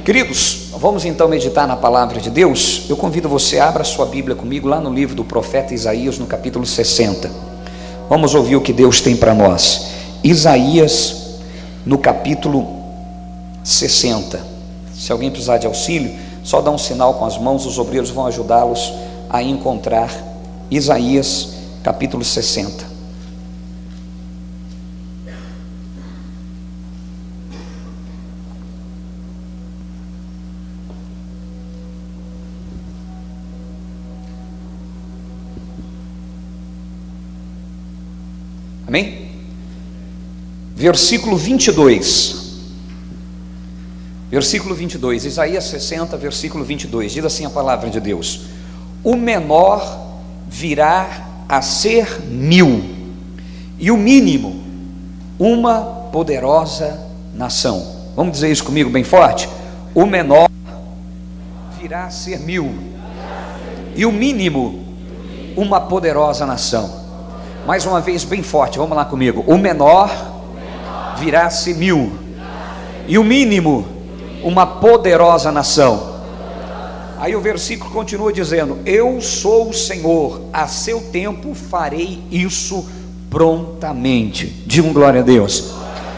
Queridos, vamos então meditar na palavra de Deus. Eu convido você, abra sua Bíblia comigo lá no livro do profeta Isaías, no capítulo 60. Vamos ouvir o que Deus tem para nós. Isaías, no capítulo 60. Se alguém precisar de auxílio, só dá um sinal com as mãos, os obreiros vão ajudá-los a encontrar Isaías, capítulo 60. Amém? Versículo 22. Versículo 22, Isaías 60, versículo 22. Diz assim a palavra de Deus: o menor virá a ser 1000, e o mínimo uma poderosa nação. Vamos dizer isso comigo bem forte? O menor virá a ser 1000, e o mínimo uma poderosa nação. Mais uma vez bem forte, vamos lá comigo. O menor virá a ser 1000, e o mínimo uma poderosa nação. Aí o versículo continua dizendo: eu sou o Senhor, a seu tempo farei isso prontamente. Diga um glória a Deus.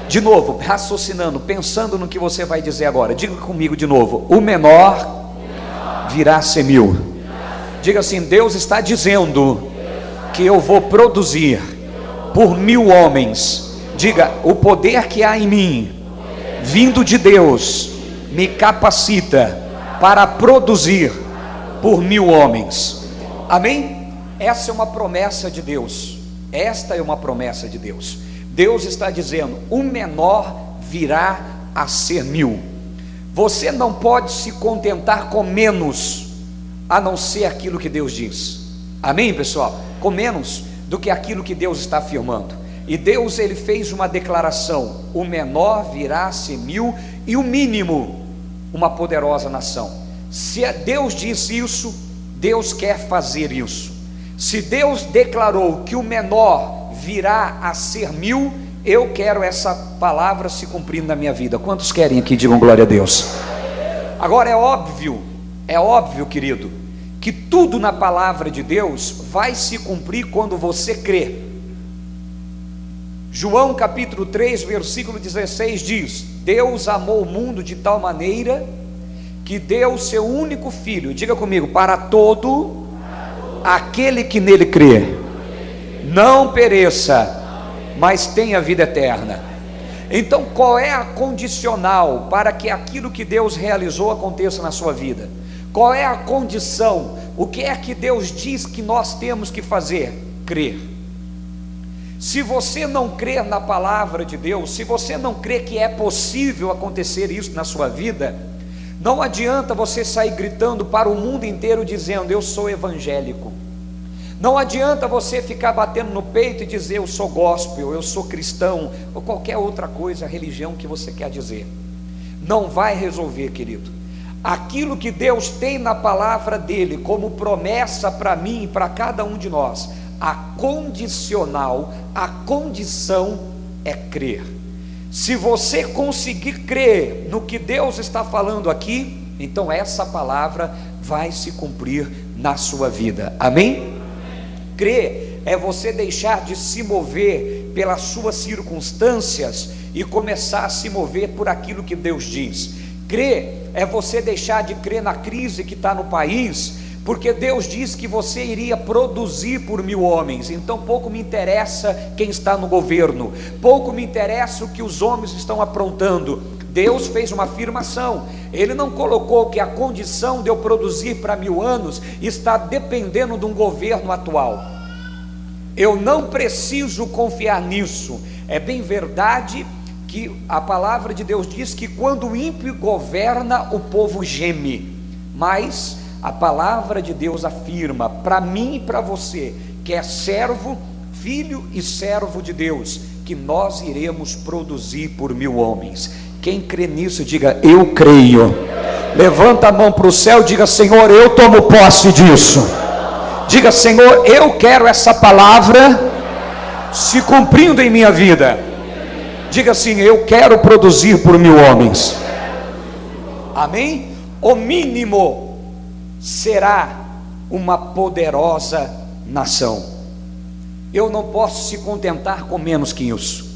De novo, raciocinando, pensando no que você vai dizer agora, diga comigo de novo: o menor virá a ser 1000. Diga assim: Deus está dizendo que eu vou produzir por 1000 homens. Diga: o poder que há em mim, vindo de Deus, me capacita para produzir por 1000 homens. Amém? Essa é uma promessa de Deus. Esta é uma promessa de Deus. Deus está dizendo: o menor virá a ser 1000. Você não pode se contentar com menos, a não ser aquilo que Deus diz. Amém, pessoal? Com menos do que aquilo que Deus está afirmando. E Deus, ele fez uma declaração: o menor virá a ser 1000, e o mínimo uma poderosa nação. Se Deus disse isso, Deus quer fazer isso. Se Deus declarou que o menor virá a ser 1000, eu quero essa palavra se cumprindo na minha vida. Quantos querem aqui? Digam glória a Deus. Agora é óbvio, querido, que tudo na palavra de Deus vai se cumprir quando você crê. João capítulo 3, versículo 16 diz: Deus amou o mundo de tal maneira que deu o seu único filho, diga comigo, para todo aquele que nele crê, não pereça, mas tenha vida eterna. Então qual é a condicional para que aquilo que Deus realizou aconteça na sua vida? Qual é a condição? O que é que Deus diz que nós temos que fazer? Crer. Se você não crer na palavra de Deus, se você não crer que é possível acontecer isso na sua vida, não adianta você sair gritando para o mundo inteiro dizendo: eu sou evangélico. Não adianta você ficar batendo no peito e dizer: eu sou gospel, eu sou cristão, ou qualquer outra coisa, religião que você quer dizer. Não vai resolver, querido. Aquilo que Deus tem na palavra dele como promessa para mim e para cada um de nós, a condicional, a condição é crer. Se você conseguir crer no que Deus está falando aqui, então essa palavra vai se cumprir na sua vida. Amém? Crer é você deixar de se mover pelas suas circunstâncias e começar a se mover por aquilo que Deus diz. Crer é você deixar de crer na crise que está no país, porque Deus disse que você iria produzir por 1000 homens. Então pouco me interessa quem está no governo, pouco me interessa o que os homens estão aprontando. Deus fez uma afirmação. Ele não colocou que a condição de eu produzir para 1000 anos está dependendo de um governo atual. Eu não preciso confiar nisso. É bem verdade que a palavra de Deus diz que quando o ímpio governa, o povo geme, mas a palavra de Deus afirma para mim e para você, que é servo, filho e servo de Deus, que nós iremos produzir por 1000 homens. Quem crê nisso, diga: eu creio. Levanta a mão para o céu, diga: Senhor, eu tomo posse disso. Diga: Senhor, eu quero essa palavra se cumprindo em minha vida. Diga assim: eu quero produzir por 1000 homens. Amém? O mínimo será uma poderosa nação. Eu não posso se contentar com menos que isso.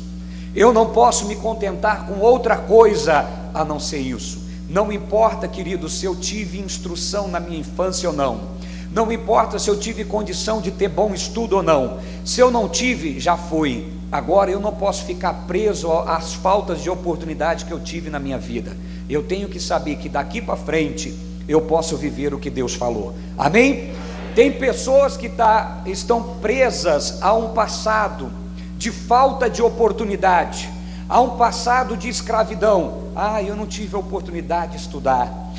Eu não posso me contentar com outra coisa a não ser isso. Não importa, querido, se eu tive instrução na minha infância ou não. Não importa se eu tive condição de ter bom estudo ou não. Se eu não tive, já foi. Agora eu não posso ficar preso às faltas de oportunidade que eu tive na minha vida. Eu tenho que saber que daqui para frente eu posso viver o que Deus falou. Amém? Tem pessoas que estão presas a um passado de falta de oportunidade, a um passado de escravidão. Eu não tive a oportunidade de estudar.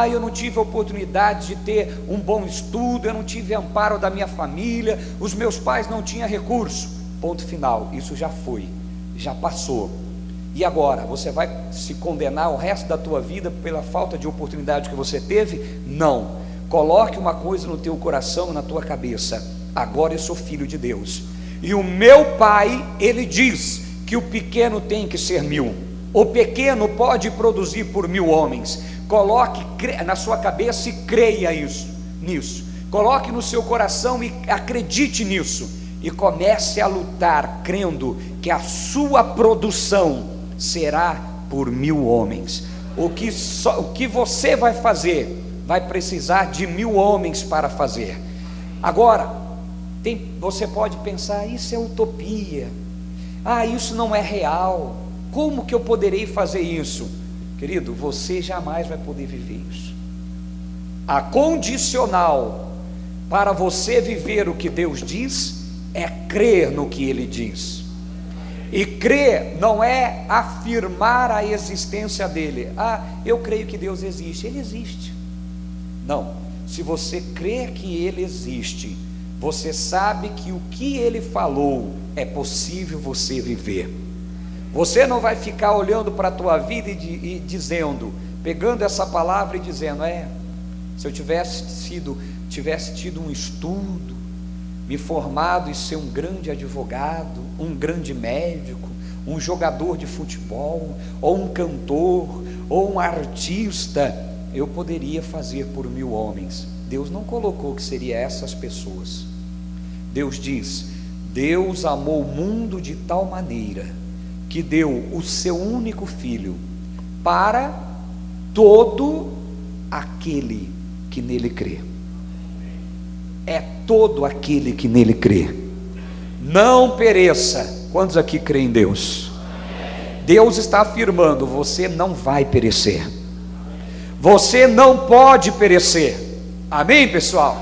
Eu não tive a oportunidade de ter um bom estudo, eu não tive amparo da minha família, os meus pais não tinham recurso. Ponto final, isso já foi, já passou. E agora, você vai se condenar o resto da tua vida pela falta de oportunidade que você teve? Não. Coloque uma coisa no teu coração e na tua cabeça: agora eu sou filho de Deus, e o meu pai, ele diz que o pequeno tem que ser 1000. O pequeno pode produzir por 1000 homens. Coloque na sua cabeça e creia nisso. Coloque no seu coração e acredite nisso. E comece a lutar, crendo que a sua produção será por 1000 homens. O que você vai fazer, vai precisar de 1000 homens para fazer. Agora, você pode pensar: isso é utopia. Isso não é real. Como que eu poderei fazer isso? Querido, você jamais vai poder viver isso. A condicional para você viver o que Deus diz é crer no que Ele diz. E crer não é afirmar a existência dele. Eu creio que Deus existe. Ele existe. Não. Se você crê que Ele existe, você sabe que o que Ele falou é possível você viver. Você não vai ficar olhando para a tua vida e dizendo, pegando essa palavra e dizendo: se eu tivesse tido um estudo, me formado e ser um grande advogado, um grande médico, um jogador de futebol, ou um cantor, ou um artista, eu poderia fazer por 1000 homens. Deus não colocou que seria essas pessoas. Deus diz: Deus amou o mundo de tal maneira que deu o seu único filho para todo aquele que nele crê. É todo aquele que nele crê. Não pereça. Quantos aqui creem em Deus? Deus está afirmando: você não vai perecer. Você não pode perecer. Amém, pessoal?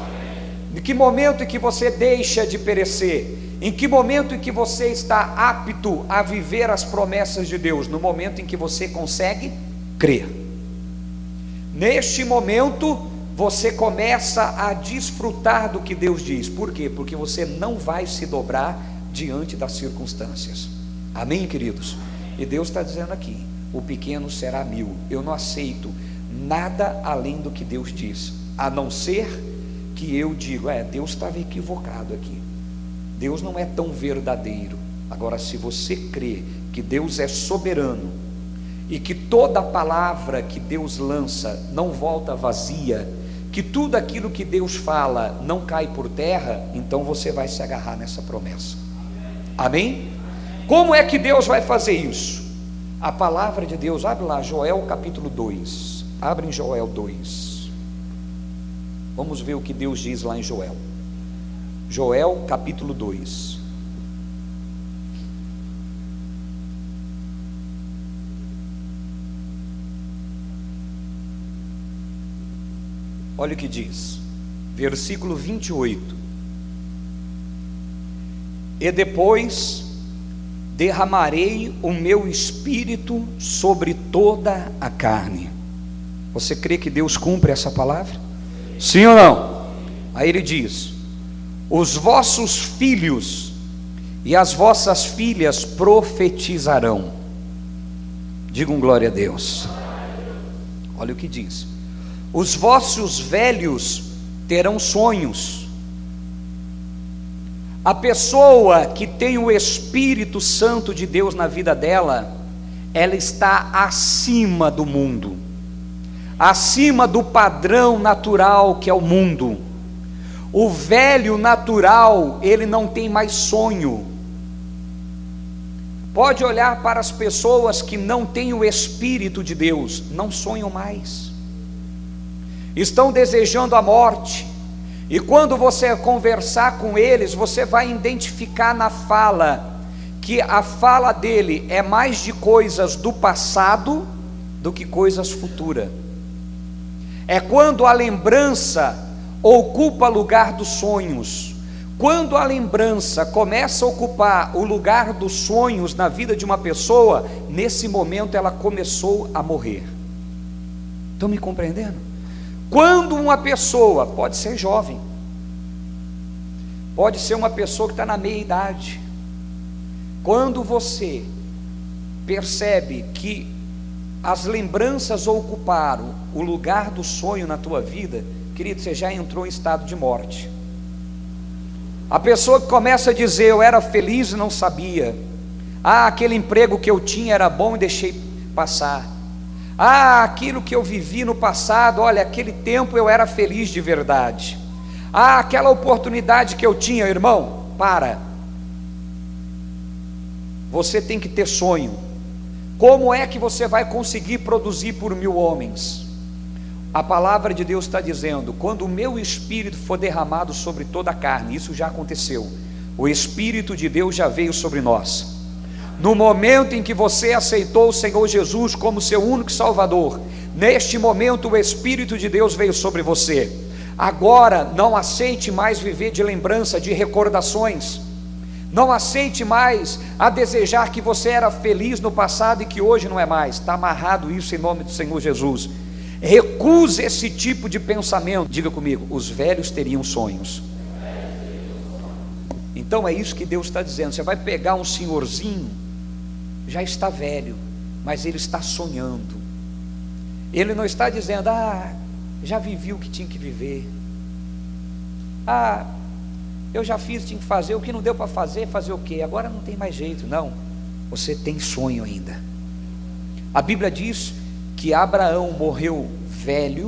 Em que momento em que você deixa de perecer? Em que momento em que você está apto a viver as promessas de Deus? No momento em que você consegue crer. Neste momento, você começa a desfrutar do que Deus diz. Por quê? Porque você não vai se dobrar diante das circunstâncias. Amém, queridos? E Deus está dizendo aqui: o pequeno será 1000. Eu não aceito nada além do que Deus diz, a não ser que eu digo: Deus estava equivocado aqui. Deus não é tão verdadeiro. Agora, se você crê que Deus é soberano e que toda palavra que Deus lança não volta vazia, que tudo aquilo que Deus fala não cai por terra, então você vai se agarrar nessa promessa. Amém? Como é que Deus vai fazer isso? A palavra de Deus, abre lá, Joel capítulo 2. Abre em Joel 2. Vamos ver o que Deus diz lá em Joel. Joel capítulo 2. Olha o que diz, versículo 28. E depois derramarei o meu espírito sobre toda a carne. Você crê que Deus cumpre essa palavra? Sim ou não? Aí ele diz: os vossos filhos e as vossas filhas profetizarão. Digam glória a Deus. Olha o que diz: os vossos velhos terão sonhos. A pessoa que tem o Espírito Santo de Deus na vida dela, ela está acima do mundo. acima do padrão natural que é o mundo. O velho natural, ele não tem mais sonho. Pode olhar para as pessoas que não têm o Espírito de Deus, não sonham mais, estão desejando a morte. E quando você conversar com eles, você vai identificar na fala, que a fala dele é mais de coisas do passado do que coisas futuras. É quando a lembrança ocupa lugar dos sonhos. Quando a lembrança começa a ocupar o lugar dos sonhos na vida de uma pessoa, nesse momento ela começou a morrer. Estão me compreendendo? Quando uma pessoa, pode ser jovem, pode ser uma pessoa que está na meia idade, quando você percebe que as lembranças ocuparam o lugar do sonho na tua vida, querido, você já entrou em estado de morte. A pessoa que começa a dizer: eu era feliz e não sabia. Aquele emprego que eu tinha era bom e deixei passar. Aquilo que eu vivi no passado, olha, aquele tempo eu era feliz de verdade. Aquela oportunidade que eu tinha, irmão, para. Você tem que ter sonho. Como é que você vai conseguir produzir por 1000 homens? A palavra de Deus está dizendo: quando o meu Espírito for derramado sobre toda a carne, isso já aconteceu, o Espírito de Deus já veio sobre nós. No momento em que você aceitou o Senhor Jesus como seu único Salvador, neste momento o Espírito de Deus veio sobre você. Agora não aceite mais viver de lembrança, de recordações. Não aceite mais a desejar que você era feliz no passado e que hoje não é mais. Está amarrado isso em nome do Senhor Jesus. Recuse esse tipo de pensamento. Diga comigo: os velhos teriam sonhos. Então é isso que Deus está dizendo. Você vai pegar um senhorzinho, já está velho, mas ele está sonhando. Ele não está dizendo: já vivi o que tinha que viver. Eu já fiz, tinha que fazer, o que não deu para fazer, fazer o quê? Agora não tem mais jeito. Não, você tem sonho ainda. A Bíblia diz que Abraão morreu velho